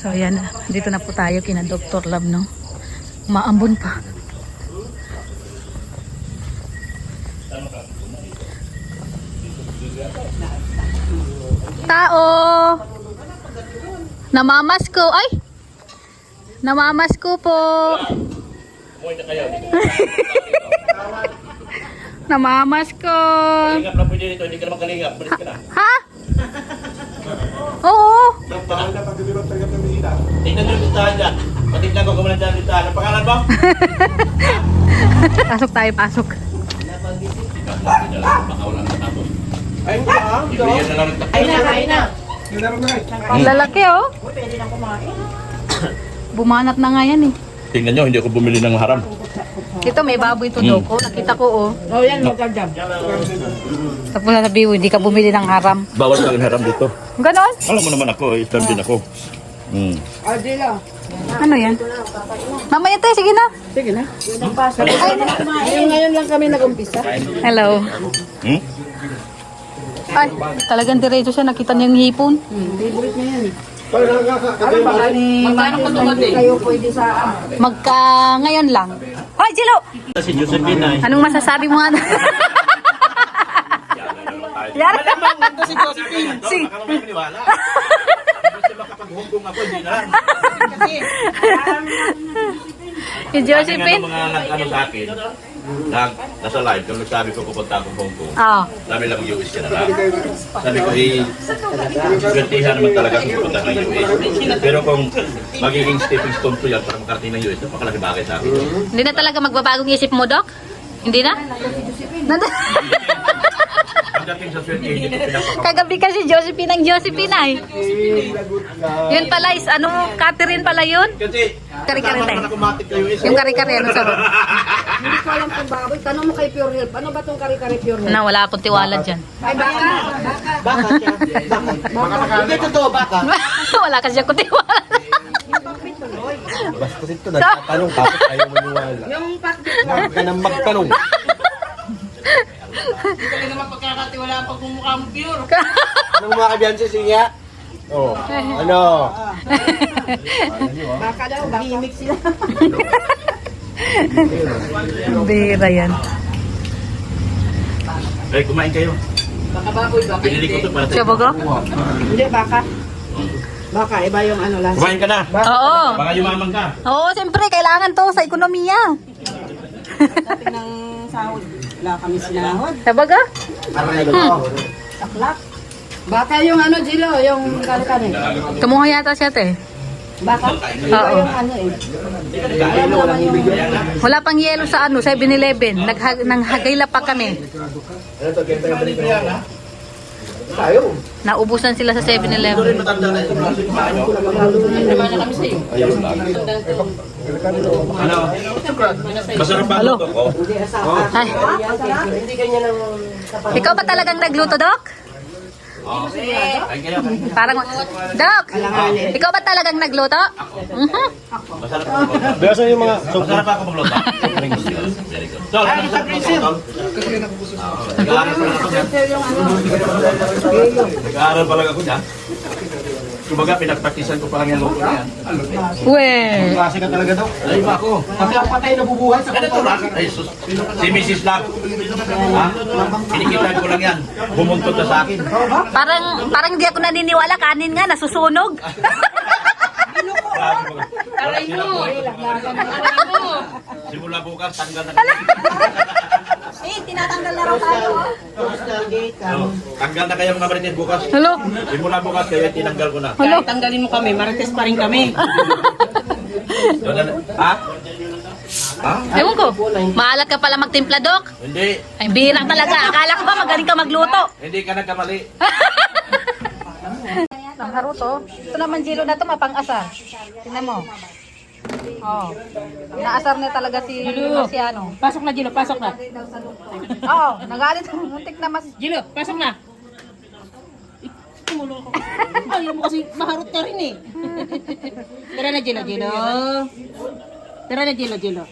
So ayan, dito na po tayo kina Dr. Love, no? Maambon pa. Tao! Namamasko! Ay! Namamasko po! Namamasko! Kalingap na po dito, hindi ka naman kalingap. Balik ka na. Ha? Oo! Tingnan nyo yung listahan dyan. Patignan ko kung wala dyan listahan. Ang pangalan mo? Pasok tayo, pasok. Ay, ibigyan na lang ng takot. Kain na. Ang lalaki, oh. Pwede na kumain. Bumanat na nga yan, eh. Tingnan nyo, hindi ako bumili ng haram. Ito, may baboy tudo ko. Nakita ko, oh. Oh, yan, magandang. Tapos sabi mo, hindi ka bumili ng haram. Bawal ka rin haram dito. Ganon? Alam mo naman ako, Islam din ako. Oh, Dila. Ano yan? Mamaya tayo, sige na. Sige na. Ngayon lang kami nag-umpisa. Hello. Hmm? Ay, talagang diretso siya. Nakita niya yung hipon. Favorite na yan eh. Ano ba ni kayo pwede sa Magka ngayon lang. Hoy, Jilo! Si Josephine ay. Anong masasabi mo nga? Yan. Si Josephine. Si. Baka naman maniwala. Kasi makapag-humbong ako, hindi na. Si Josephine. Mga nag-ano sa akin, nasa live, kung nagsabi ko pupunta akong Hong Kong, Oo. sabi lang US ka na lang. Sabi ko, gantihan naman talaga kung pupunta ng US. Pero kung magiging stepping stone ko yan para makarating ng US, napakalaki bagay sa akin. Hindi na talaga magbabagong isip mo, Doc? Hindi na? Pagdating sa swerte, hindi ko pinapakaw. Kagabi kasi Josephine ang Josephine ay. Yun pala is ano, Catherine pala yun? Kasi, Kari-kari tayo. naman ako matik na US. Yung kari-kari ano sarap. Hindi ko alam kung baboy. Tanong mo kay Pure Health. Ano ba tong kare-kare Pure Health? Na wala akong tiwala dyan. Ay, baka. Baka siya. Baka. Hindi totoo, baka. Wala kasi ako tiwala. Basta ito, nagtatanong tapos ayaw maniwala. Yung pakbit mo. Huwag ka nang magtanong. Hindi talaga mapagkakatiwala pag mumukha mo Pure. Anong mga kabiyansi siya? Oh, ano? Baka daw, baka. Gimmick sila. Bira yan. Ay, kumain kayo. Baka baboy, baka Pinili ko ito para Siya tayo. bago? Hindi, baka. Baka, iba yung ano lasa. Kumain ka na. Oo. Baka yumaman ka. Oo, siyempre, kailangan to sa ekonomiya. Dati ng sahod. Wala kami sinahod. Siya baga? Saklap. Baka yung ano, Jilo, yung kare-kare. Tumuha yata siya, te. Baka? Iba Oo. yung ano eh. Iba naman yung... Wala pang yelo sa ano, 7-Eleven. Nanghagayla pa kami. Ano to, kaya tayo balik na. Tayo. Naubusan sila sa 7-Eleven. Matanda na ito. Ayun lang. Ano? Masarap ba ito ko? Ay, Hindi ganyan ang... ikaw ba talagang nagluto, Doc? Ay, kayo. Parang, Doc, ikaw ba talagang nagluto? Mhm. Masarap ako magluto. Besa yung mga... Masarap ako magluto. Very good. Tol, ano masarap magluto? Nag-aaral pa lang ako dyan. Nag-aaral pa lang ako dyan. Kumbaga, pinagpraktisan ko pa lang yung luto na yan. We. Klase ka talaga daw. Ay, ba ako? Pati ang patay nabubuhay sa Ano ito lang? Ay, sus. Si Mrs. Love. Ha? Pinikitan ko lang yan. Bumuntot na sa akin. Parang hindi ako naniniwala. Kanin nga, nasusunog. Aray mo. Simula bukas, tanggal na. Eh, tinatanggal na raw tayo. Tanggal na kayo mga marites bukas. Hello? Simula bukas, kaya tinanggal ko na. Hello? Tanggalin mo kami, marites pa rin kami. Ha? Ha? Ewan ko. Maalat ka pala magtimpla, Doc. Hindi. Ay, bihira talaga. Akala ko ba magaling ka magluto? Hindi ka nagkamali. Ang haruto. Ito naman, Jilo na to mapang-asar. Tingnan mo. Oh. Naasar niya talaga si ano. Pasok na, Jilo, pasok na. Oo, nagalit. Muntik na mas. Jilo, pasok na. Tumulong ako. Ayaw mo kasi maharot ka rin eh. Tara na, Jilo, Jilo. Tara na, Jilo, Jilo.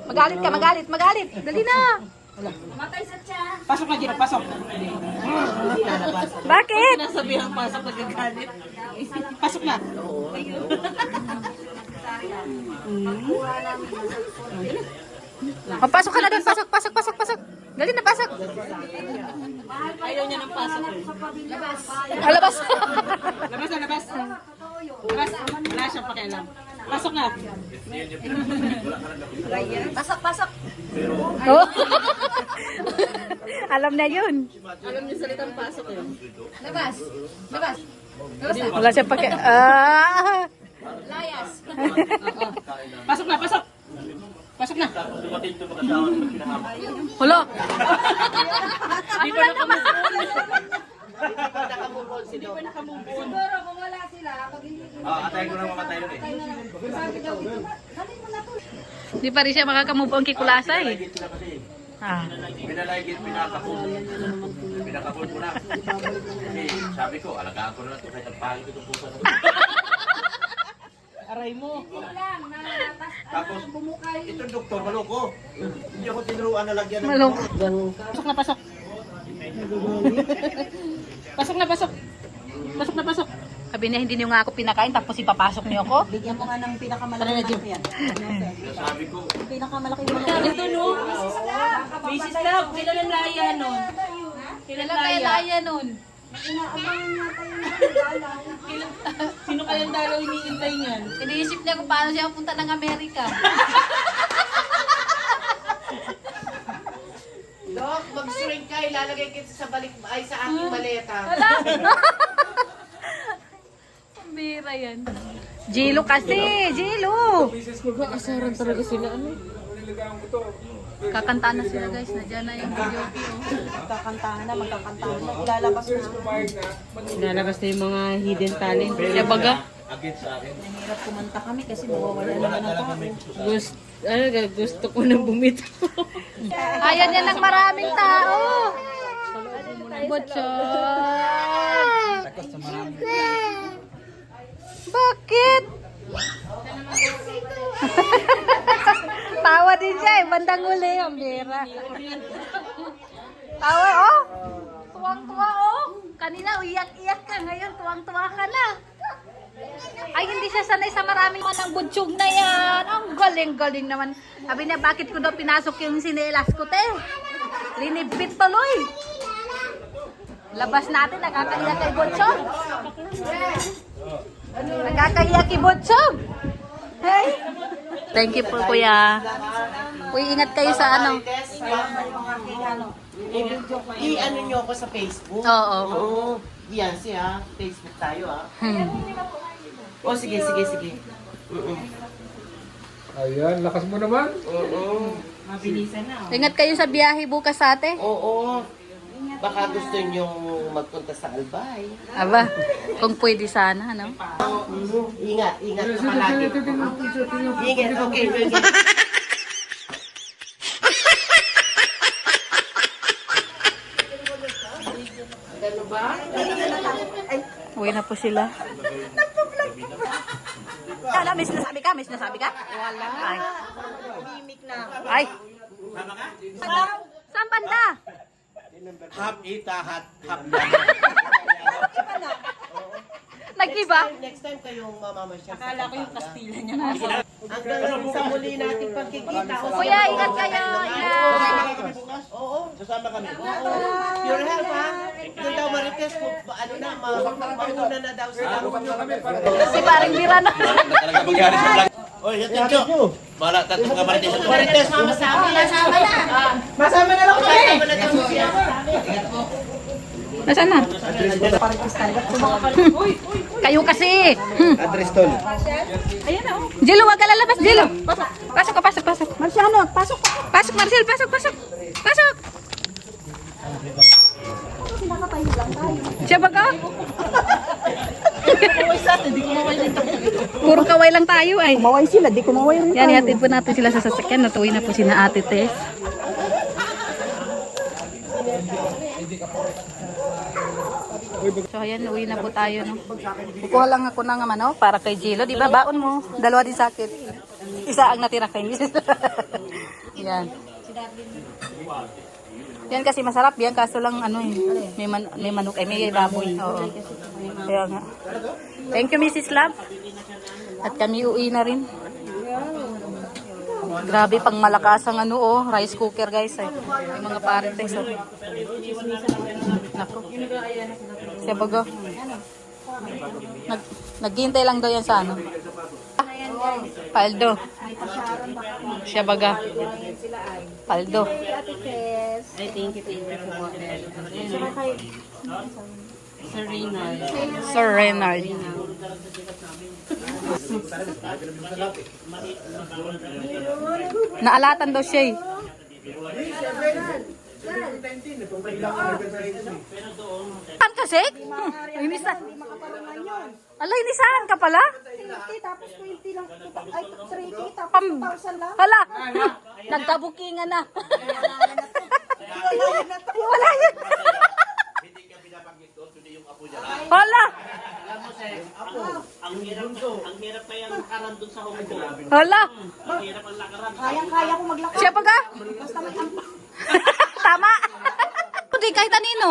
Magalit ka, magalit, magalit. Dali na. Pasok na, Jilo, pasok. Bakit? Nasabi ang pasok, nagagalit. Pasok na. Oh, pasok ka na doon. Pasok, pasok, pasok, pasok. Dali na, pasok. Ayaw niya ng pasok eh. Ah, labas. Labas na, labas. Labas. Wala siyang pakialam. Pasok na. Pasok, pasok. Oh. Alam na yun. Alam niyo salitang pasok eh. Labas. Labas. Labas na. Wala siya paki... Ah! Layas. Pasok na, pasok. Pasok na. Hulo. Di pa nakamove Siguro kung wala sila, pag hindi Atay ko na mamatay nun eh. Hindi pa rin siya makakamove on kay Kulasa eh. Ah. Pinaligid, pinakapul. Pinakapul ko na. Kasi sabi ko, alagaan ko na ito. Kahit ang pangit itong puso na ito. Aray mo. Tapos, itong doktor, maloko. Hindi ako tinuruan na lagyan ng... Maloko. Pasok na, pasok. Pasok na, pasok. Pasok na, pasok. Sabi niya, hindi niyo nga ako pinakain, tapos ipapasok niyo ako. Bigyan mo nga ng pinakamalaki na yan. Sabi ko, Pinakamalaki mo. Ito no? Mrs. Love, kailan ang laya nun? Kailan Kailan kaya laya nun? Sino kayang dalaw iniintay niyan? Iniisip niya kung paano siya punta ng Amerika. Dok, mag-shrink ka, ilalagay kita sa balik ay sa aking maleta. Wala. Pambira yan. Jilo kasi, Jilo. Asaran talaga sila ano? Kakanta na sila guys, nandiyan na yung video ko. Magkakantahan na, magkakantahan na. Ilalabas na. Lalabas na yung mga hidden talent. Siya baga. agad sa akin. Mahirap kumanta kami kasi mawawala naman ang tao. Gusto ko na bumito. Ayan yan ng maraming tao. Butso. Bakit? Tawa din siya eh. Bandang uli ang bira. Tawa oh. Tuwang-tuwa oh. Kanina uyak-iyak ka. Ngayon tuwang-tuwa ka na. Ay, hindi siya sanay sa maraming manang butsyog na yan. Ang galing-galing naman. Sabi niya, bakit ko daw pinasok yung sinelas ko, te? Linibit tuloy. Labas natin, nakakahiya kay Butsyog. Nakakahiya kay Butsyog. Hey. Thank you po, kuya. Uy, ingat kayo sa ano. I-ano nyo ako sa Facebook. Oo. Oo. Yan siya. Facebook tayo ah. O sige. Ayan, lakas mo naman. Oo. Ingat kayo sa biyahe bukas sa ate. Oo. Baka gusto nyo magpunta sa Albay. Aba, kung pwede sana, ano? Ingat ka palagi. Ingat, okay. Ano ba? Uwi na po sila. Kala, may sinasabi ka? May sinasabi ka? Wala. Ay. Ay. Saan banda? Hap itahat, hap Nag-iba? Next time kayong mamamasyal. Akala ko yung Kastila niya. Hanggang sa muli natin pagkikita. Kuya, ingat kayo. Ingat. Oo. Sasama kami. Pure health ha. Doon daw Marites kung ano na, mauna na daw sila. Si paring bira na. Talaga mangyari sa vlog. Oy, hatid nyo. Bala, tatong ka marites. Marites, masama na. Masama na lang kami. Masama na daw siya. Nasaan na? Kayo kasi. Address tol. Jilo, wag ka lalabas, Jilo. Pasok ka, pasok. Marciano, pasok. Pasok, Marcel, pasok. Pasok. Siya ba ka? Puro kaway lang tayo ay. Maway sila, di kumaway rin. Yan, ihatid po natin sila sa sasakyan. Natuwi na po si na Ate Tess. So ayan, uwi na po tayo. No? Kukuha lang ako ng ano, para kay Jilo. Di ba, baon mo. Dalawa din sa akin. Isa ang natira kay Miss. Yan. Yan kasi masarap yan. Kaso lang ano may manok ay may baboy. Oo. Kaya nga. Thank you, Mrs. Love. At kami uwi na rin. Grabe pang malakas ang ano oh, rice cooker guys eh. Yung mga parites oh. Nako. Siya baga. Naghihintay lang daw yan sa ano. Paldo. Siya baga. Paldo. Ay, thank you po. Sir Reynald. Sir Reynard. Naalatan daw siya eh. Tan kasi? Inisan. Ala, inisahan ka pala? Tapos 20 lang, ay 3K, tapos Pam 2,000 lang. Hala, nagkabukingan na. Wala yan. Hala. Ang hirap kaya lakaran doon sa Hong Kong. Hala. Ang hirap ang lakaran. Kayang-kaya ko maglakad. Siya pa ka? Basta may ampa. Tama. Hindi kahit anino.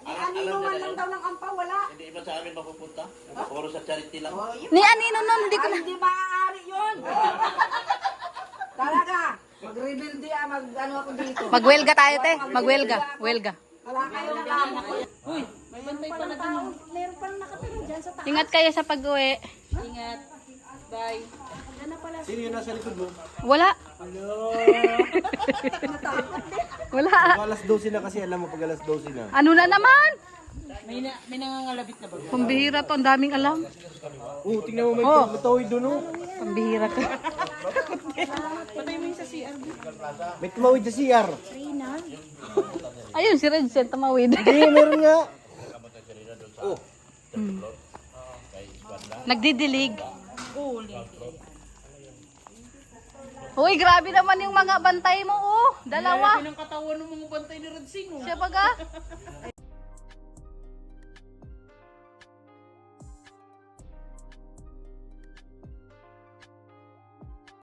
Eh, anino man lang daw ng ampa, wala. Hindi ba sa amin mapupunta? Puro sa charity lang. Ni anino nun, hindi ko na. Hindi maaari yun. Talaga. Mag-rebuild ah, mag-ano ako dito. Magwelga tayo, te. Magwelga. Welga. Wala kayo na kamo. Uy, may bantay pa na tao. Meron pa nakatira dyan sa taas. Ingat kayo sa pag-uwi. Ingat. Bye. Sino yun nasa likod mo? Wala. Wala. Alas 12 na kasi, alam mo pag alas 12 na. Ano na naman? May nangangalabit na ba? Pambihira to. Ang daming alam. Tingnan mo may Oh. tumawid doon, oh. Pambihira ka. May tumawid sa CR. Ayun, si Redsen tumawid. Hindi, meron nga. Oh. Nagdidilig. Uy, grabe naman yung mga bantay mo, oh. Dalawa. Ang katawan ng mga bantay ni Redsing. Siya baga.